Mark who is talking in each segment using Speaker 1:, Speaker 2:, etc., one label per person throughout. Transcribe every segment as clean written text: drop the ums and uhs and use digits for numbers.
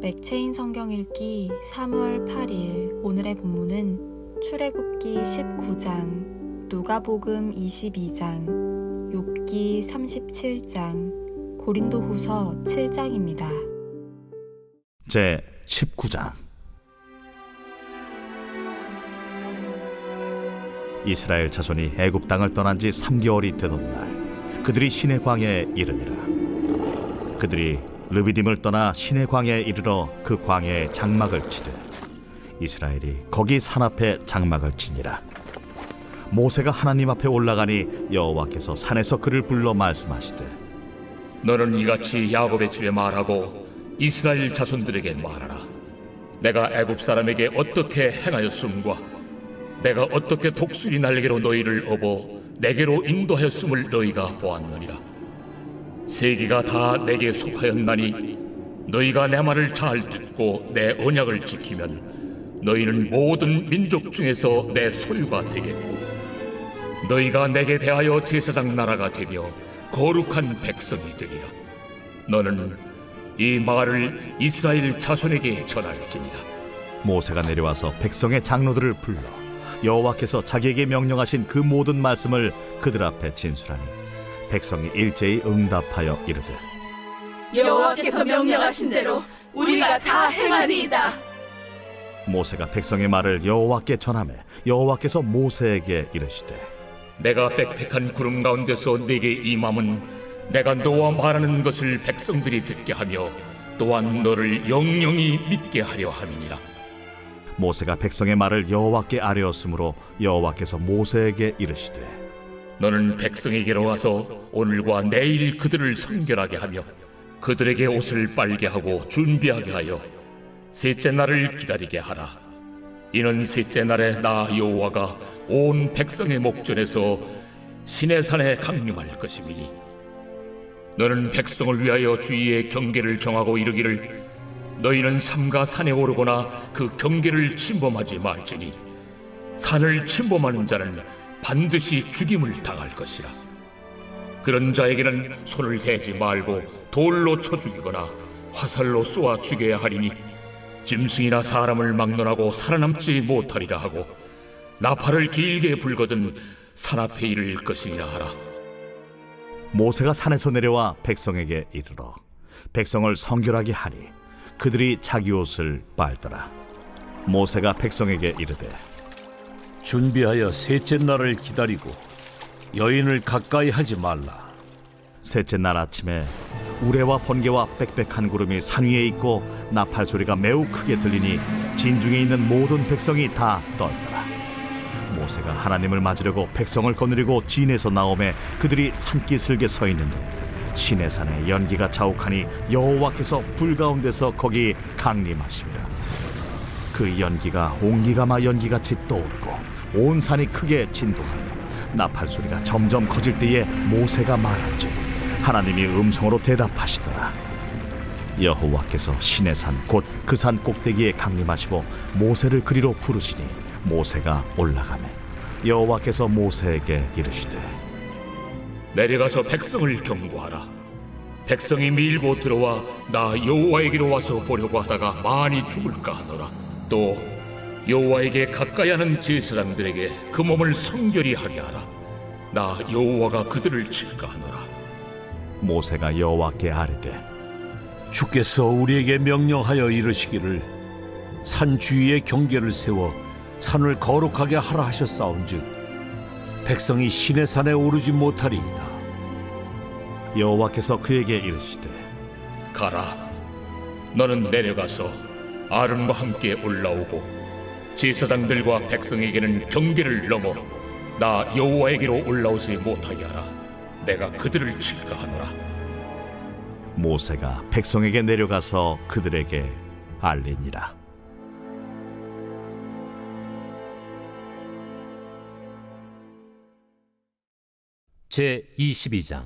Speaker 1: 맥체인 성경 읽기 3월 8일 오늘의 본문은 출애굽기 19장, 누가복음 22장, 욥기 37장, 고린도후서 7장입니다.
Speaker 2: 제 19장. 이스라엘 자손이 애굽 땅을 떠난 지 3개월이 되던 날, 그들이 시내 광야에 이르니라. 그들이 르비딤을 떠나 시내 광야에 이르러 그 광야에 장막을 치되 이스라엘이 거기 산 앞에 장막을 치니라. 모세가 하나님 앞에 올라가니 여호와께서 산에서 그를 불러 말씀하시되,
Speaker 3: 너는 이같이 야곱의 집에 말하고 이스라엘 자손들에게 말하라. 내가 애굽 사람에게 어떻게 행하였음과 내가 어떻게 독수리 날개로 너희를 업어 내게로 인도하였음을 너희가 보았느니라. 세계가 다 내게 속하였나니 너희가 내 말을 잘 듣고 내 언약을 지키면 너희는 모든 민족 중에서 내 소유가 되겠고 너희가 내게 대하여 제사장 나라가 되며 거룩한 백성이 되리라. 너는 이 말을 이스라엘 자손에게 전할지니라.
Speaker 2: 모세가 내려와서 백성의 장로들을 불러 여호와께서 자기에게 명령하신 그 모든 말씀을 그들 앞에 진술하니 백성이 일제히 응답하여 이르되,
Speaker 4: 여호와께서 명령하신 대로 우리가 다 행하리이다.
Speaker 2: 모세가 백성의 말을 여호와께 전하매 여호와께서 모세에게 이르시되,
Speaker 3: 내가 빽빽한 구름 가운데서 네게 임함은 내가 너와 말하는 것을 백성들이 듣게 하며 또한 너를 영영히 믿게 하려 함이니라.
Speaker 2: 모세가 백성의 말을 여호와께 아뢰었으므로 여호와께서 모세에게 이르시되,
Speaker 3: 너는 백성에게로 와서 오늘과 내일 그들을 성결하게 하며 그들에게 옷을 빨게 하고 준비하게 하여 셋째 날을 기다리게 하라. 이는 셋째 날에 나 여호와가 온 백성의 목전에서 시내산에 강림할 것임이니 너는 백성을 위하여 주위에 경계를 정하고 이르기를 너희는 삼가 산에 오르거나 그 경계를 침범하지 말지니 산을 침범하는 자는 반드시 죽임을 당할 것이라. 그런 자에게는 손을 대지 말고 돌로 쳐 죽이거나 화살로 쏘아 죽여야 하리니 짐승이나 사람을 막론하고 살아남지 못하리라 하고 나팔을 길게 불거든 산 앞에 이를 것이니라 하라.
Speaker 2: 모세가 산에서 내려와 백성에게 이르러 백성을 성결하게 하니 그들이 자기 옷을 빨더라. 모세가 백성에게 이르되,
Speaker 5: 준비하여 셋째 날을 기다리고 여인을 가까이 하지 말라.
Speaker 2: 셋째 날 아침에 우레와 번개와 빽빽한 구름이 산 위에 있고 나팔 소리가 매우 크게 들리니 진중에 있는 모든 백성이 다 떨더라. 모세가 하나님을 맞으려고 백성을 거느리고 진에서 나오매 그들이 산기슭에 서 있는데 시내산에 연기가 자욱하니 여호와께서 불 가운데서 거기 강림하심이라. 그 연기가 옹기가마 연기같이 떠오르고 온 산이 크게 진동하며 나팔 소리가 점점 커질 때에 모세가 말한즉 하나님이 음성으로 대답하시더라. 여호와께서 시내산 곧 그 산 꼭대기에 강림하시고 모세를 그리로 부르시니 모세가 올라가매 여호와께서 모세에게 이르시되,
Speaker 3: 내려가서 백성을 경고하라. 백성이 밀고 들어와 나 여호와에게로 와서 보려고 하다가 많이 죽을까 하노라. 또 여호와에게 가까이 하는 제사장들에게 그 몸을 성결히 하게 하라. 나 여호와가 그들을 칠까 하노라.
Speaker 2: 모세가 여호와께 아뢰되,
Speaker 5: 주께서 우리에게 명령하여 이르시기를 산 주위에 경계를 세워 산을 거룩하게 하라 하셨사온즉 백성이 시내산에 오르지 못하리이다.
Speaker 2: 여호와께서 그에게 이르시되,
Speaker 3: 가라. 너는 내려가서 아론과 함께 올라오고 제사장들과 백성에게는 경계를 넘어 나 여호와에게로 올라오지 못하게 하라. 내가 그들을 칠까 하노라.
Speaker 2: 모세가 백성에게 내려가서 그들에게 알리니라.
Speaker 6: 제 22장.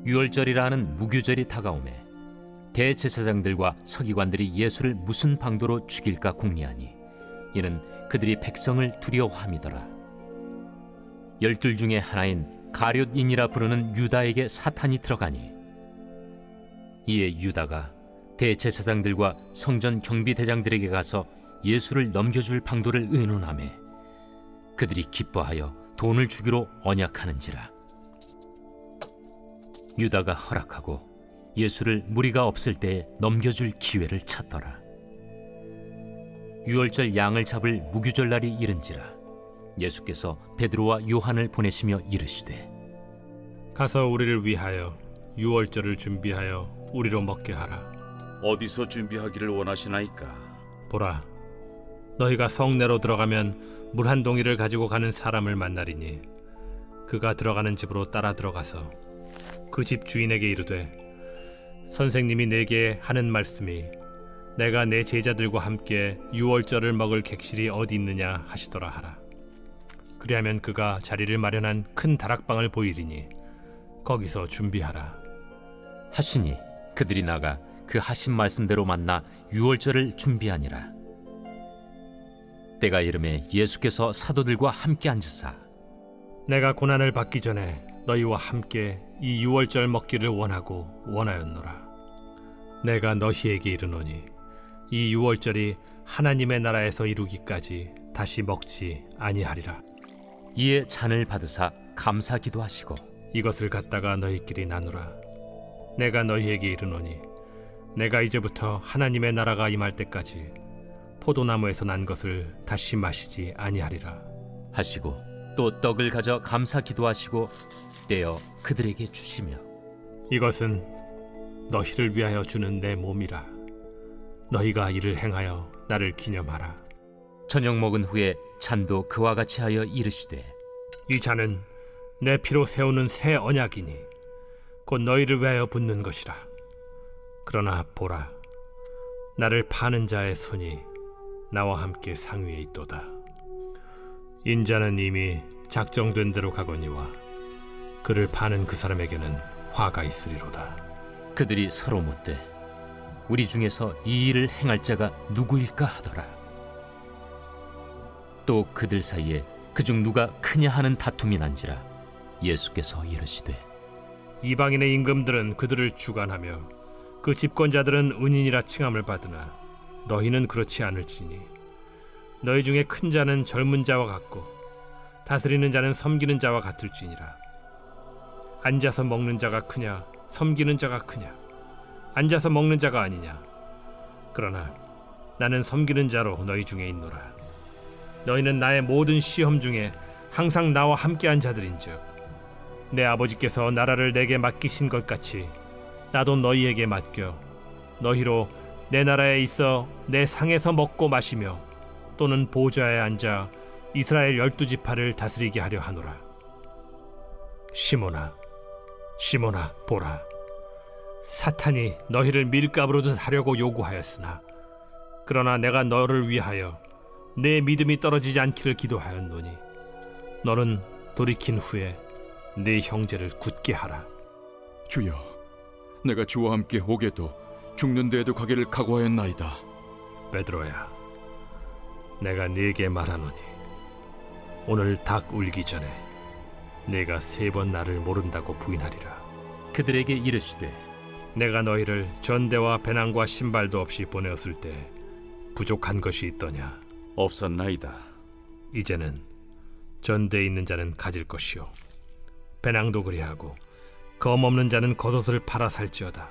Speaker 6: 유월절이라는 무교절이 다가오매 대제사장들과 서기관들이 예수를 무슨 방도로 죽일까 궁리하니 이는 그들이 백성을 두려워함이더라. 12 중에 하나인 가룟인이라 부르는 유다에게 사탄이 들어가니 이에 유다가 대제사장들과 성전 경비대장들에게 가서 예수를 넘겨줄 방도를 의논하매 그들이 기뻐하여 돈을 주기로 언약하는지라. 유다가 허락하고 예수를 무리가 없을 때에 넘겨줄 기회를 찾더라. 유월절 양을 잡을 무교절 날이 이른지라. 예수께서 베드로와 요한을 보내시며 이르시되
Speaker 7: 가서 우리를 위하여 유월절을 준비하여 우리로 먹게 하라.
Speaker 8: 어디서 준비하기를 원하시나이까?
Speaker 7: 보라, 너희가 성내로 들어가면 물 한 동이를 가지고 가는 사람을 만나리니 그가 들어가는 집으로 따라 들어가서 그 집 주인에게 이르되 선생님이 내게 하는 말씀이 내가 내 제자들과 함께 유월절을 먹을 객실이 어디 있느냐 하시더라 하라. 그리하면 그가 자리를 마련한 큰 다락방을 보이리니 거기서 준비하라.
Speaker 6: 하시니 그들이 나가 그 하신 말씀대로 만나 유월절을 준비하니라. 때가 이름에 예수께서 사도들과 함께 앉으사
Speaker 7: 내가 고난을 받기 전에 너희와 함께 이 유월절 먹기를 원하고 원하였노라. 내가 너희에게 이르노니 이 유월절이 하나님의 나라에서 이루기까지 다시 먹지 아니하리라.
Speaker 6: 이에 잔을 받으사 감사 기도하시고
Speaker 7: 이것을 갖다가 너희끼리 나누라. 내가 너희에게 이르노니 내가 이제부터 하나님의 나라가 임할 때까지 포도나무에서 난 것을 다시 마시지 아니하리라.
Speaker 6: 하시고 또 떡을 가져 감사 기도하시고 떼어 그들에게 주시며
Speaker 7: 이것은 너희를 위하여 주는 내 몸이라. 너희가 이를 행하여 나를 기념하라.
Speaker 6: 저녁 먹은 후에 잔도 그와 같이 하여 이르시되
Speaker 7: 이 잔은 내 피로 세우는 새 언약이니 곧 너희를 위하여 붓는 것이라. 그러나 보라, 나를 파는 자의 손이 나와 함께 상위에 있도다. 인자는 이미 작정된 대로 가거니와 그를 파는 그 사람에게는 화가 있으리로다.
Speaker 6: 그들이 서로 묻되 우리 중에서 이 일을 행할 자가 누구일까 하더라. 또 그들 사이에 그중 누가 크냐 하는 다툼이 난지라. 예수께서 이르시되
Speaker 7: 이방인의 임금들은 그들을 주관하며 그 집권자들은 은인이라 칭함을 받으나 너희는 그렇지 않을지니 너희 중에 큰 자는 젊은 자와 같고 다스리는 자는 섬기는 자와 같을지니라. 앉아서 먹는 자가 크냐 섬기는 자가 크냐? 앉아서 먹는 자가 아니냐? 그러나 나는 섬기는 자로 너희 중에 있노라. 너희는 나의 모든 시험 중에 항상 나와 함께한 자들인즉 내 아버지께서 나라를 내게 맡기신 것 같이 나도 너희에게 맡겨 너희로 내 나라에 있어 내 상에서 먹고 마시며 또는 보좌에 앉아 이스라엘 12지파를 다스리게 하려 하노라. 시몬아, 시몬아, 보라, 사탄이 너희를 밀가부르듯 하려고 요구하였으나 그러나 내가 너를 위하여 내 믿음이 떨어지지 않기를 기도하였노니 너는 돌이킨 후에 네 형제를 굳게 하라.
Speaker 9: 주여, 내가 주와 함께 오게도 죽는 데에도 가기를 각오하였나이다.
Speaker 7: 베드로야, 내가 네게 말하노니 오늘 닭 울기 전에 네가 3번 나를 모른다고 부인하리라.
Speaker 6: 그들에게 이르시되
Speaker 7: 내가 너희를 전대와 배낭과 신발도 없이 보내었을 때 부족한 것이 있더냐?
Speaker 8: 없었나이다.
Speaker 7: 이제는 전대에 있는 자는 가질 것이요 배낭도 그리하고 검 없는 자는 겉옷을 팔아 살지어다.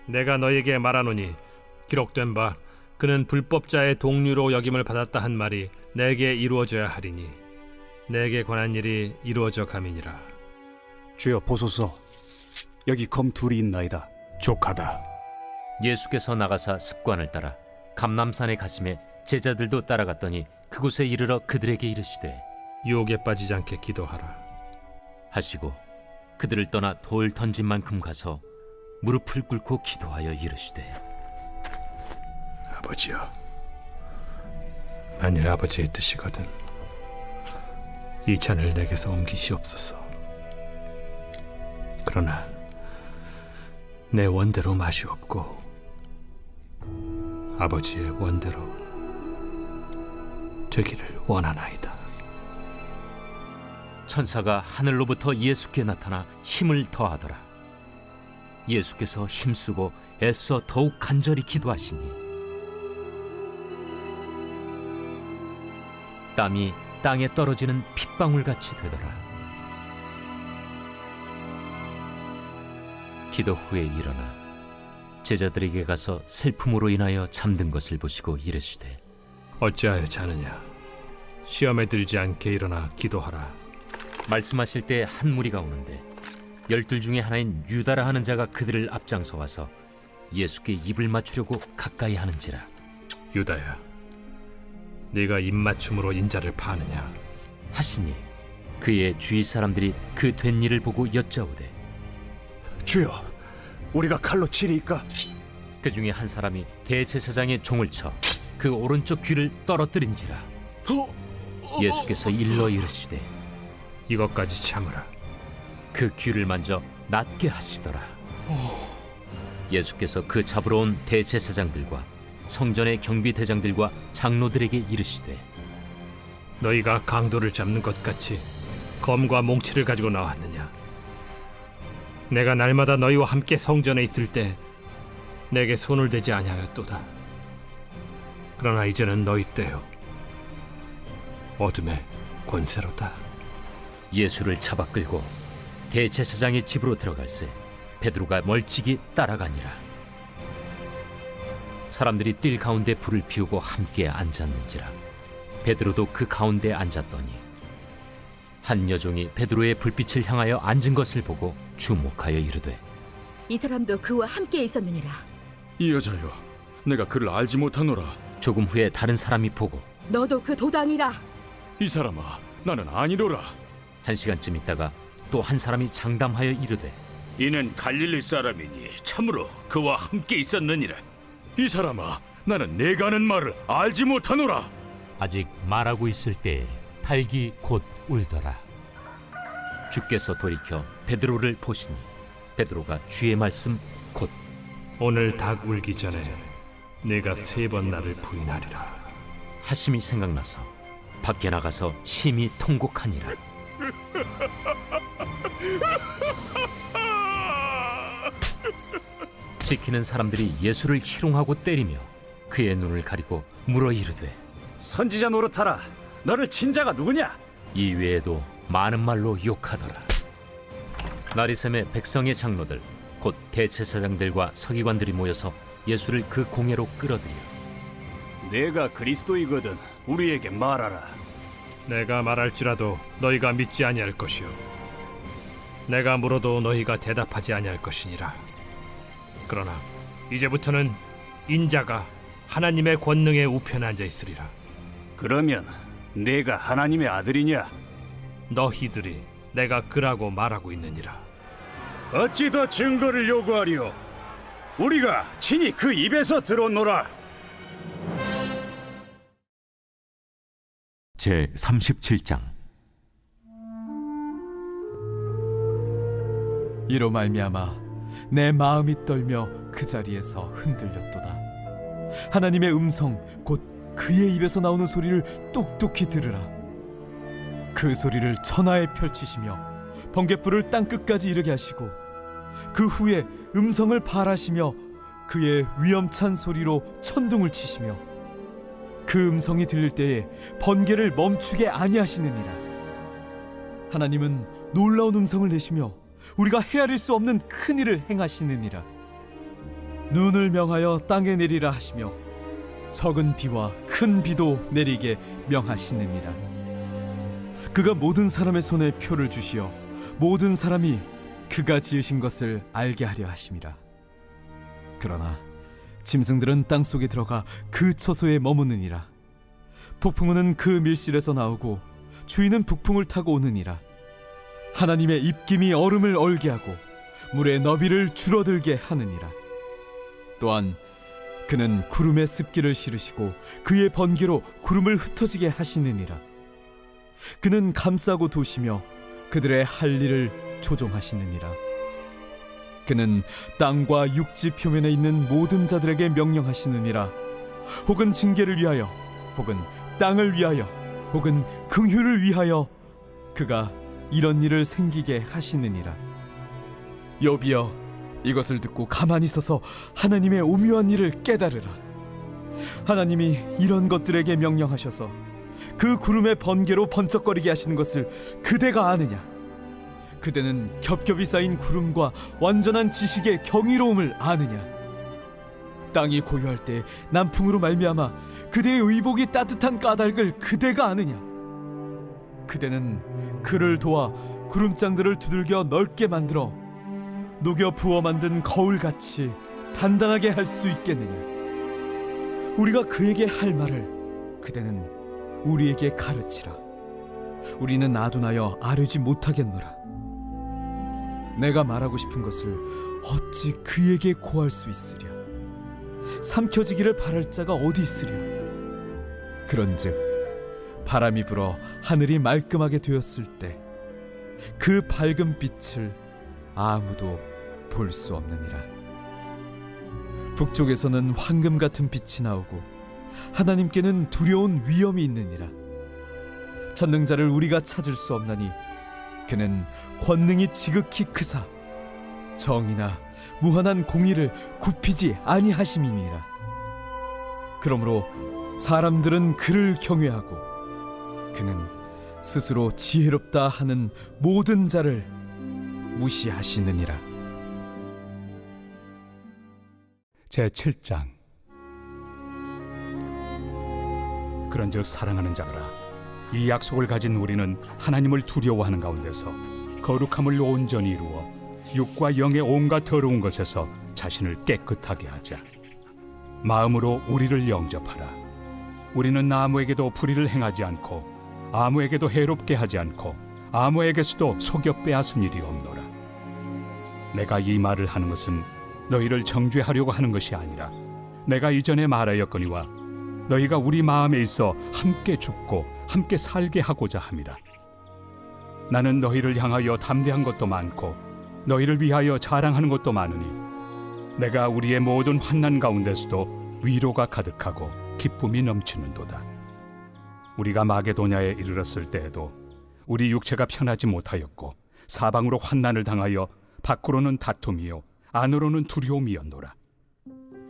Speaker 7: 내가 너에게 말하노니 기록된 바 그는 불법자의 동류로 여김을 받았다 한 말이 내게 이루어져야 하리니 내게 관한 일이 이루어져 감이니라.
Speaker 10: 주여 보소서, 여기 검 둘이 있나이다.
Speaker 7: 족하다.
Speaker 6: 예수께서 나가사 습관을 따라 감람산에 가심에 제자들도 따라갔더니 그곳에 이르러 그들에게 이르시되
Speaker 7: 유혹에 빠지지 않게 기도하라
Speaker 6: 하시고 그들을 떠나 돌 던진 만큼 가서 무릎을 꿇고 기도하여 이르시되
Speaker 7: 아버지여, 만일 아버지의 뜻이거든 이 잔을 내게서 옮기시옵소서. 그러나 내 원대로 마시옵고 아버지의 원대로 되기를 원하나이다.
Speaker 6: 천사가 하늘로부터 예수께 나타나 힘을 더하더라. 예수께서 힘쓰고 애써 더욱 간절히 기도하시니 땀이 땅에 떨어지는 핏방울같이 되더라. 기도 후에 일어나 제자들에게 가서 슬픔으로 인하여 잠든 것을 보시고 이르시되
Speaker 7: 어찌하여 자느냐? 시험에 들지 않게 일어나 기도하라.
Speaker 6: 말씀하실 때 한 무리가 오는데 12 중에 하나인 유다라 하는 자가 그들을 앞장서 와서 예수께 입을 맞추려고 가까이 하는지라.
Speaker 7: 유다야, 네가 입맞춤으로 인자를 파느냐?
Speaker 6: 하시니 그의 주위 사람들이 그 된 일을 보고 여짜오되
Speaker 10: 주여, 우리가 칼로 치리이까?
Speaker 6: 그 중에 한 사람이 대제사장의 종을 쳐 그 오른쪽 귀를 떨어뜨린지라. 예수께서 일러 이르시되
Speaker 7: 이것까지 참으라.
Speaker 6: 그 귀를 만져 낫게 하시더라. 예수께서 그 잡으러 온 대제사장들과 성전의 경비대장들과 장로들에게 이르시되
Speaker 7: 너희가 강도를 잡는 것 같이 검과 몽치를 가지고 나왔느냐? 내가 날마다 너희와 함께 성전에 있을 때 내게 손을 대지 아니하였도다. 그러나 이제는 너희 때요 어둠의 권세로다.
Speaker 6: 예수를 잡아 끌고 대제사장의 집으로 들어갈새 베드로가 멀찍이 따라가니라. 사람들이 뜰 가운데 불을 피우고 함께 앉았는지라. 베드로도 그 가운데 앉았더니 한 여종이 베드로의 불빛을 향하여 앉은 것을 보고 주목하여 이르되
Speaker 4: 이 사람도 그와 함께 있었느니라.
Speaker 9: 이 여자여, 내가 그를 알지 못하노라.
Speaker 6: 조금 후에 다른 사람이 보고
Speaker 4: 너도 그 도당이라.
Speaker 9: 이 사람아, 나는 아니로라.
Speaker 6: 1시간쯤 있다가 또 한 사람이 장담하여 이르되
Speaker 5: 이는 갈릴리 사람이니 참으로 그와 함께 있었느니라.
Speaker 9: 이 사람아, 나는 내가 하는 말을 알지 못하노라.
Speaker 6: 아직 말하고 있을 때에 닭이 곧 울더라. 주께서 돌이켜 베드로를 보시니 베드로가 주의 말씀 곧
Speaker 7: 오늘 닭 울기 전에 내가 3번 나를 부인하리라
Speaker 6: 하심이 생각나서 밖에 나가서 심히 통곡하니라. 지키는 사람들이 예수를 희롱하고 때리며 그의 눈을 가리고 물어 이르되
Speaker 10: 선지자 노릇하라. 너를 친 자가 누구냐?
Speaker 6: 이 외에도 많은 말로 욕하더라. 나리샘의 백성의 장로들 곧 대제사장들과 서기관들이 모여서 예수를 그 공회로 끌어들여
Speaker 10: 내가 그리스도이거든 우리에게 말하라.
Speaker 7: 내가 말할지라도 너희가 믿지 아니할 것이요 내가 물어도 너희가 대답하지 아니할 것이니라. 그러나 이제부터는 인자가 하나님의 권능의 우편에 앉아 있으리라.
Speaker 10: 그러면 내가 하나님의 아들이냐?
Speaker 7: 너희들이 내가 그라고 말하고 있느니라.
Speaker 10: 어찌 더 증거를 요구하리요? 우리가 친히 그 입에서 들었노라.
Speaker 11: 제 37장.
Speaker 12: 이로 말미암아 내 마음이 떨며 그 자리에서 흔들렸도다. 하나님의 음성 곧 그의 입에서 나오는 소리를 똑똑히 들으라. 그 소리를 천하에 펼치시며 번갯불을 땅끝까지 이르게 하시고 그 후에 음성을 발하시며 그의 위엄찬 소리로 천둥을 치시며 그 음성이 들릴 때에 번개를 멈추게 아니하시느니라. 하나님은 놀라운 음성을 내시며 우리가 헤아릴 수 없는 큰 일을 행하시느니라. 눈을 명하여 땅에 내리라 하시며 적은 비와 큰 비도 내리게 명하시느니라. 그가 모든 사람의 손에 표를 주시어 모든 사람이 그가 지으신 것을 알게 하려 하심이라. 그러나 짐승들은 땅속에 들어가 그 처소에 머무느니라. 폭풍우는 그 밀실에서 나오고 주인은 북풍을 타고 오느니라. 하나님의 입김이 얼음을 얼게 하고 물의 너비를 줄어들게 하느니라. 또한 그는 구름의 습기를 실으시고 그의 번개로 구름을 흩어지게 하시느니라. 그는 감싸고 도시며 그들의 할 일을 조종하시느니라. 그는 땅과 육지 표면에 있는 모든 자들에게 명령하시느니라. 혹은 징계를 위하여 혹은 땅을 위하여 혹은 긍휼을 위하여 그가 이런 일을 생기게 하시느니라. 욥이여, 이것을 듣고 가만히 서서 하나님의 오묘한 일을 깨달으라. 하나님이 이런 것들에게 명령하셔서 그 구름의 번개로 번쩍거리게 하시는 것을 그대가 아느냐? 그대는 겹겹이 쌓인 구름과 완전한 지식의 경이로움을 아느냐? 땅이 고요할 때 남풍으로 말미암아 그대의 의복이 따뜻한 까닭을 그대가 아느냐? 그대는 그를 도와 구름장들을 두들겨 넓게 만들어 녹여 부어 만든 거울같이 단단하게 할 수 있겠느냐? 우리가 그에게 할 말을 그대는 우리에게 가르치라. 우리는 아둔하여 아뢰지 못하겠노라. 내가 말하고 싶은 것을 어찌 그에게 고할 수 있으랴? 삼켜지기를 바랄 자가 어디 있으랴? 그런즉 바람이 불어 하늘이 말끔하게 되었을 때 그 밝은 빛을 아무도 볼 수 없느니라. 북쪽에서는 황금 같은 빛이 나오고 하나님께는 두려운 위엄이 있느니라. 전능자를 우리가 찾을 수 없나니 그는 권능이 지극히 크사 정의나 무한한 공의를 굽히지 아니하심이니라. 그러므로 사람들은 그를 경외하고 그는 스스로 지혜롭다 하는 모든 자를 무시하시느니라.
Speaker 11: 제7장. 그런즉 사랑하는 자들아, 이 약속을 가진 우리는 하나님을 두려워하는 가운데서 거룩함을 온전히 이루어 육과 영의 온갖 더러운 것에서 자신을 깨끗하게 하자. 마음으로 우리를 영접하라. 우리는 아무에게도 불의를 행하지 않고 아무에게도 해롭게 하지 않고 아무에게서도 속여 빼앗은 일이 없노라. 내가 이 말을 하는 것은 너희를 정죄하려고 하는 것이 아니라 내가 이전에 말하였거니와 너희가 우리 마음에 있어 함께 죽고 함께 살게 하고자 함이라. 나는 너희를 향하여 담대한 것도 많고 너희를 위하여 자랑하는 것도 많으니 내가 우리의 모든 환난 가운데서도 위로가 가득하고 기쁨이 넘치는도다. 우리가 마게도냐에 이르렀을 때에도 우리 육체가 편하지 못하였고 사방으로 환난을 당하여 밖으로는 다툼이요 안으로는 두려움이었노라.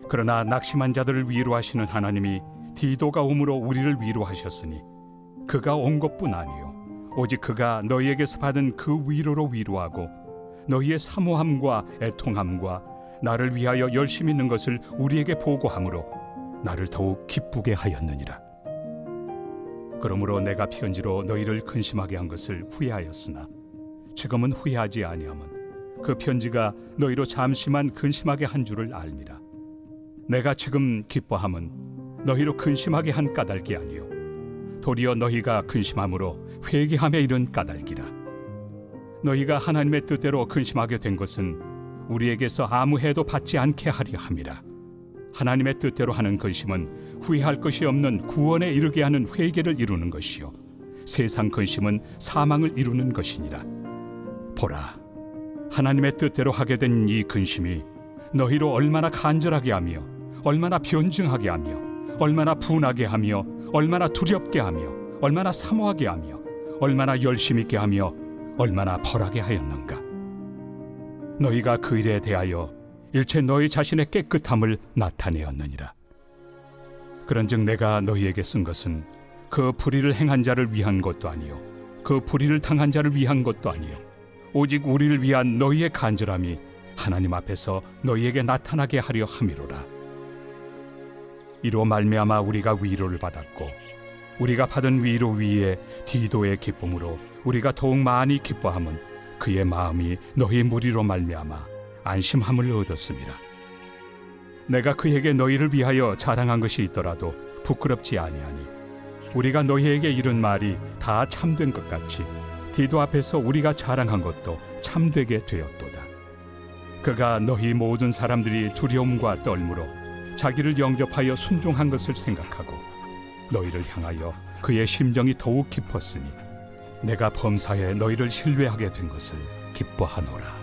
Speaker 11: 그러나 낙심한 자들을 위로하시는 하나님이 디도가 옴으로 우리를 위로하셨으니 그가 온 것뿐 아니요 오직 그가 너희에게서 받은 그 위로로 위로하고 너희의 사모함과 애통함과 나를 위하여 열심히 있는 것을 우리에게 보고함으로 나를 더욱 기쁘게 하였느니라. 그러므로 내가 편지로 너희를 근심하게 한 것을 후회하였으나 지금은 후회하지 아니함은 그 편지가 너희로 잠시만 근심하게 한 줄을 알미라. 내가 지금 기뻐함은 너희로 근심하게 한 까닭이 아니요 도리어 너희가 근심함으로 회개함에 이른 까닭이라. 너희가 하나님의 뜻대로 근심하게 된 것은 우리에게서 아무 해도 받지 않게 하려 함이라. 하나님의 뜻대로 하는 근심은 후회할 것이 없는 구원에 이르게 하는 회개를 이루는 것이요 세상 근심은 사망을 이루는 것이니라. 보라, 하나님의 뜻대로 하게 된 이 근심이 너희로 얼마나 간절하게 하며 얼마나 변증하게 하며 얼마나 분하게 하며 얼마나 두렵게 하며 얼마나 사모하게 하며 얼마나 열심 있게 하며 얼마나 벌하게 하였는가. 너희가 그 일에 대하여 일체 너희 자신의 깨끗함을 나타내었느니라. 그런즉 내가 너희에게 쓴 것은 그 불의를 행한 자를 위한 것도 아니요 그 불의를 당한 자를 위한 것도 아니요 오직 우리를 위한 너희의 간절함이 하나님 앞에서 너희에게 나타나게 하려 함이로라. 이로 말미암아 우리가 위로를 받았고 우리가 받은 위로 위에 디도의 기쁨으로 우리가 더욱 많이 기뻐함은 그의 마음이 너희 무리로 말미암아 안심함을 얻었음이라. 내가 그에게 너희를 위하여 자랑한 것이 있더라도 부끄럽지 아니하니 우리가 너희에게 이른 말이 다 참된 것 같이 디도 앞에서 우리가 자랑한 것도 참되게 되었도다. 그가 너희 모든 사람들이 두려움과 떨므로 자기를 영접하여 순종한 것을 생각하고 너희를 향하여 그의 심정이 더욱 깊었으니 내가 범사에 너희를 신뢰하게 된 것을 기뻐하노라.